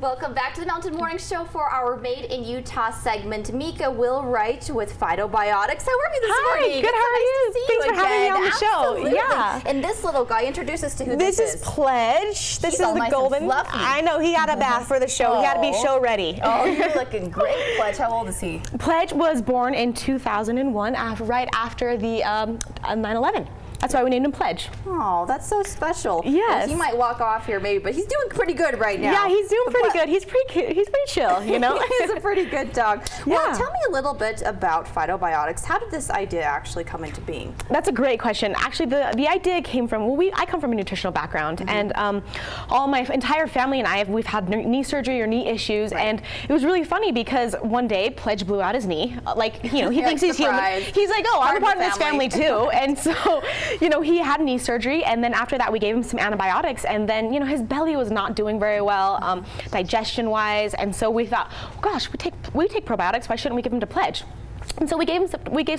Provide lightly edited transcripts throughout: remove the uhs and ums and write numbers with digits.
Welcome back to the Mountain Morning Show for our Made in Utah segment. Mika Wheelwright with Fidobiotics. How are you this morning? Hi, good. How are you? Thanks for having me on the show. Absolutely. Yeah. And this little guy, introduce us to who this is. This is Pledge. This is the nice golden. and fluffy. I know, he had a bath for the show. He had to be show ready. Oh, you're looking great, Pledge. How old is he? Pledge was born in 2001, right after the 9/11. That's why we named him Pledge. Oh, that's so special. Yes. Well, he might walk off here maybe, but he's doing pretty good right now. Yeah, he's doing pretty good. He's pretty chill, you know? He's a pretty good dog. Yeah. Well, tell me a little bit about Fidobiotics. How did this idea actually come into being? That's a great question. Actually, the idea came from, well, I come from a nutritional background, and all my entire family and we've had knee surgery or knee issues, and it was really funny because one day Pledge blew out his knee. Like, you know, he thinks he's human. He's like, oh, I'm a part of this family too. And so, you know, he had knee surgery, and then after that we gave him some antibiotics, and then, you know, his belly was not doing very well, digestion wise, and so we thought, gosh, we take probiotics, why shouldn't we give him to Pledge? And so we gave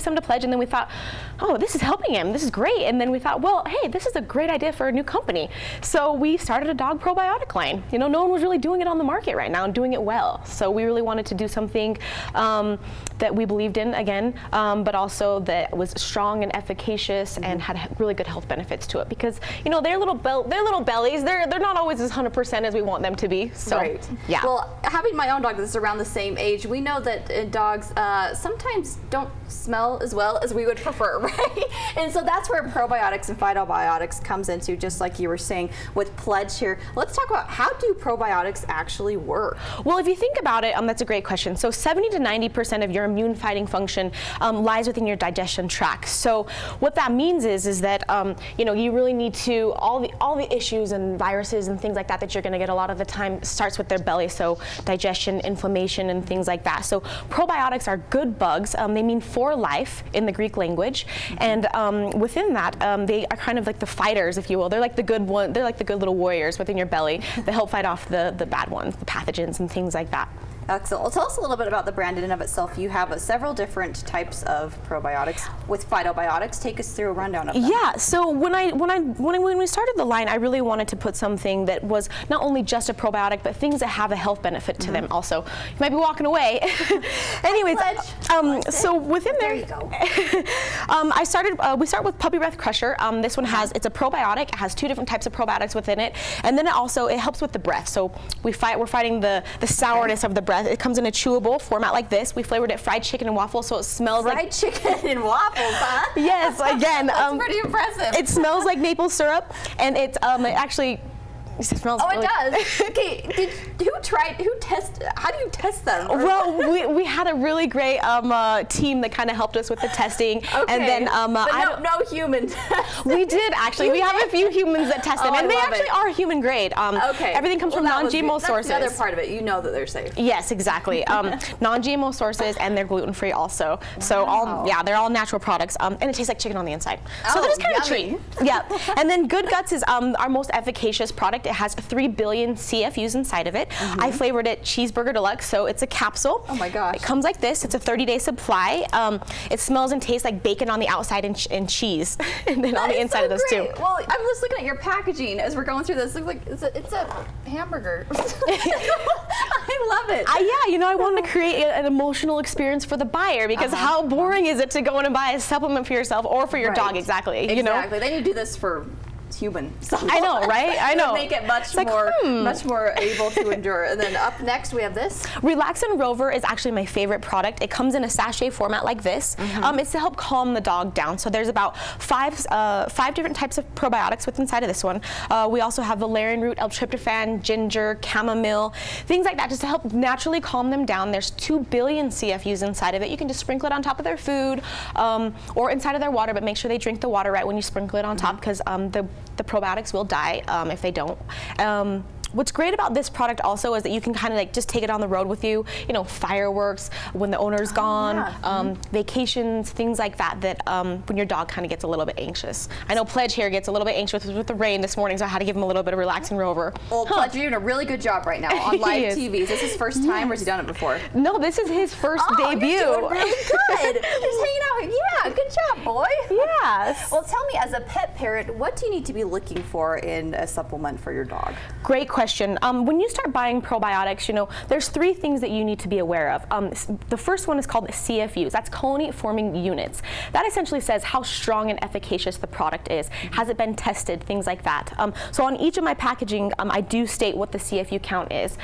some to Pledge, and then we thought, oh, this is helping him. This is great. And then we thought, well, hey, this is a great idea for a new company. So we started a dog probiotic line. You know, no one was really doing it on the market right now and doing it well. So we really wanted to do something that we believed in again, but also that was strong and efficacious and had really good health benefits to it. Because, you know, their little bellies, they're not always as 100% as we want them to be. So, right. Yeah. Well, having my own dog that's around the same age, we know that dogs sometimes don't smell as well as we would prefer, right? And so that's where probiotics and Fidobiotics comes into, just like you were saying with Pledge here. Let's talk about, how do probiotics actually work? Well, if you think about it, that's a great question. So 70 to 90% of your immune fighting function lies within your digestion tract. So what that means is that you know, you really need to, all the issues and viruses and things like that you're going to get a lot of the time starts with their belly. So digestion, inflammation, and things like that. So probiotics are good bugs. They mean for life in the Greek language, and within that, they are kind of like the fighters, if you will. They're like the good one. They're like the good little warriors within your belly that help fight off the bad ones, the pathogens, and things like that. Excellent. Well, tell us a little bit about the brand in and of itself. You have several different types of probiotics with Fidobiotics. Take us through a rundown of them. Yeah. So when we started the line, I really wanted to put something that was not only just a probiotic, but things that have a health benefit to them also. You might be walking away. Anyways, so within there, you go. We start with Puppy Breath Crusher. This one it's a probiotic. It has 2 different types of probiotics within it, and then it helps with the breath. So we're fighting the sourness of the breath. It comes in a chewable format like this. We flavored it fried chicken and waffles, so it smells like fried chicken and waffles, huh? Yes, again, that's pretty impressive. It smells like maple syrup, and it actually smells. Oh, it does. Okay, how do you test them? Well, we had a really great team that kind of helped us with the testing, and then but no human tests. We did actually. We have a few humans that test them, and they actually are human grade. Okay. Everything comes from non-GMO sources. That's the other part of it. You know that they're safe. Yes, exactly. Non-GMO sources, and they're gluten-free also. So they're all natural products, and it tastes like chicken on the inside. So that is kind of a treat. Yeah. And then Good Guts is our most efficacious product. It has 3 billion CFUs inside of it. I flavored it Cheeseburger Deluxe, so it's a capsule. Oh my gosh. It comes like this. It's a 30-day supply. It smells and tastes like bacon on the outside and cheese, and then on the inside of those too. Well, I'm just looking at your packaging as we're going through this. It looks like it's a hamburger. I love it. Yeah, you know, I wanted to create an emotional experience for the buyer, because how boring is it to go in and buy a supplement for yourself or for your dog? Exactly. You know? Exactly. Then you do this for human. So I know, right? I know. Make it much more able to endure. And then up next we have this. Relaxin' Rover is actually my favorite product. It comes in a sachet format like this. It's to help calm the dog down. So there's about five different types of probiotics within inside of this one. We also have valerian root, L-tryptophan, ginger, chamomile, things like that, just to help naturally calm them down. There's 2 billion CFUs inside of it. You can just sprinkle it on top of their food or inside of their water, but make sure they drink the water right when you sprinkle it on top, because the probiotics will die if they don't. What's great about this product also is that you can kind of like just take it on the road with you, you know, fireworks, when the owner's gone, vacations, things like that, when your dog kind of gets a little bit anxious. I know Pledge here gets a little bit anxious with the rain this morning, so I had to give him a little bit of Relaxin' Rover. Well, Pledge, you're doing a really good job right now on live TV. Is this his first time, or has he done it before? No, this is his first debut. You're doing really good. Just hanging out. Yeah, good job, boy. Yes. Well, tell me, as a pet parent, what do you need to be looking for in a supplement for your dog? Great question. question. When you start buying probiotics, you know, there's 3 things that you need to be aware of. The first one is called CFUs. That's colony-forming units. That essentially says how strong and efficacious the product is. Has it been tested? Things like that. So on each of my packaging, I do state what the CFU count is.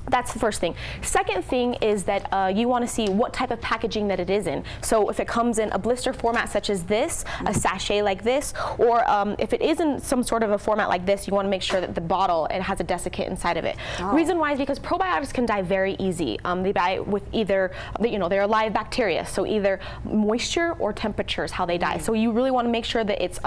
That's the first thing. Second thing is that you want to see what type of packaging that it is in. So if it comes in a blister format such as this, a sachet like this, or if it is in some sort of a format like this, you want to make sure that the bottle, it has a desiccant inside of it. Reason why is because probiotics can die very easy. They die with either, you know, they're live bacteria, so either moisture or temperature is how they die. So you really want to make sure that it's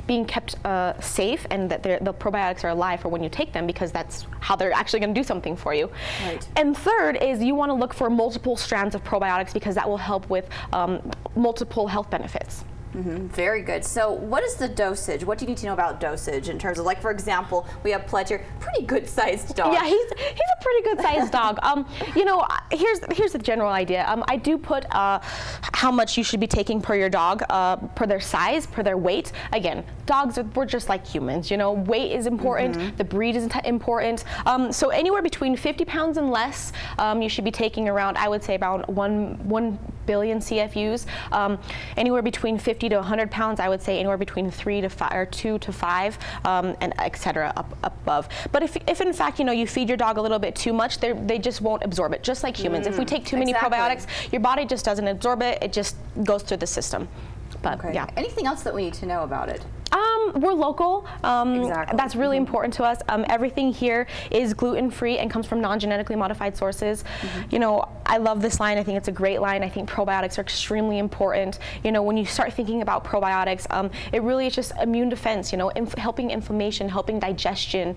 being kept safe and that the probiotics are alive for when you take them, because that's how they're actually going to do something for you. Right. And third is you want to look for multiple strands of probiotics, because that will help with multiple health benefits. Very good. So what is the dosage? What do you need to know about dosage in terms of, like, for example, we have Pledge here, pretty good sized dog. Yeah, he's a pretty good sized dog. You know, here's the general idea. I do put how much you should be taking per your dog, per their size, per their weight. Again, dogs we're just like humans. You know, weight is important. The breed is important. So anywhere between 50 pounds and less, you should be taking around, I would say, about 1 billion CFUs. Anywhere between 50 to 100 pounds, I would say anywhere between 3 to 5 or 2 to 5, and etc. up above. But if in fact, you know, you feed your dog a little bit too much, they just won't absorb it, just like humans. If we take too many probiotics, your body just doesn't absorb it. It just goes through the system. But yeah. Anything else that we need to know about it? We're local. That's really important to us. Everything here is gluten-free and comes from non-genetically modified sources. You know, I love this line. I think it's a great line. I think probiotics are extremely important. You know, when you start thinking about probiotics, it really is just immune defense, you know, helping inflammation, helping digestion.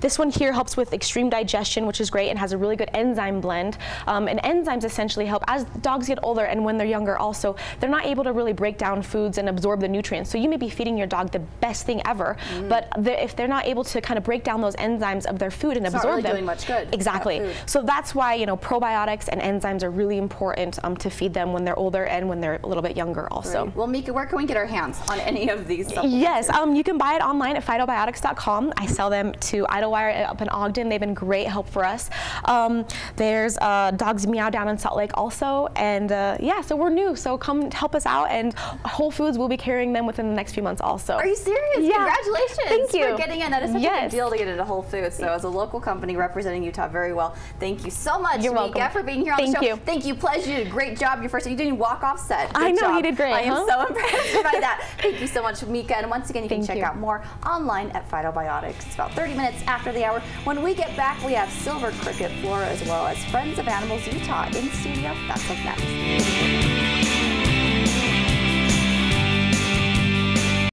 This one here helps with extreme digestion, which is great, and has a really good enzyme blend. And enzymes essentially help as dogs get older, and when they're younger also, they're not able to really break down foods and absorb the nutrients. So you may be feeding your dog the best thing ever, but if they're not able to kind of break down those enzymes of their food and absorb them, not really doing much good. Exactly. So that's why, you know, probiotics and enzymes are really important to feed them when they're older and when they're a little bit younger also. Right. Well, Mika, where can we get our hands on any of these supplements? Yes, you can buy it online at Fidobiotics.com. I sell them to Idlewire up in Ogden. They've been great help for us. There's Dogs Meow down in Salt Lake also, and yeah, so we're new, so come help us out, and Whole Foods will be carrying them within the next few months also. Are you serious? Yeah. Congratulations. Thank you. For getting in. That is such a big deal to get into Whole Foods. So as a local company representing Utah very well, thank you so much, Mika, for being here on the show. You. Thank you, Pledge. You did a great job. You didn't walk off set. Good I know, job. he did great. I am so impressed by that. Thank you so much, Mika. And once again, you can check out more online at Fidobiotics. It's about 30 minutes after the hour. When we get back, we have Silver Cricket Flora as well as Friends of Animals Utah in studio. That's up next.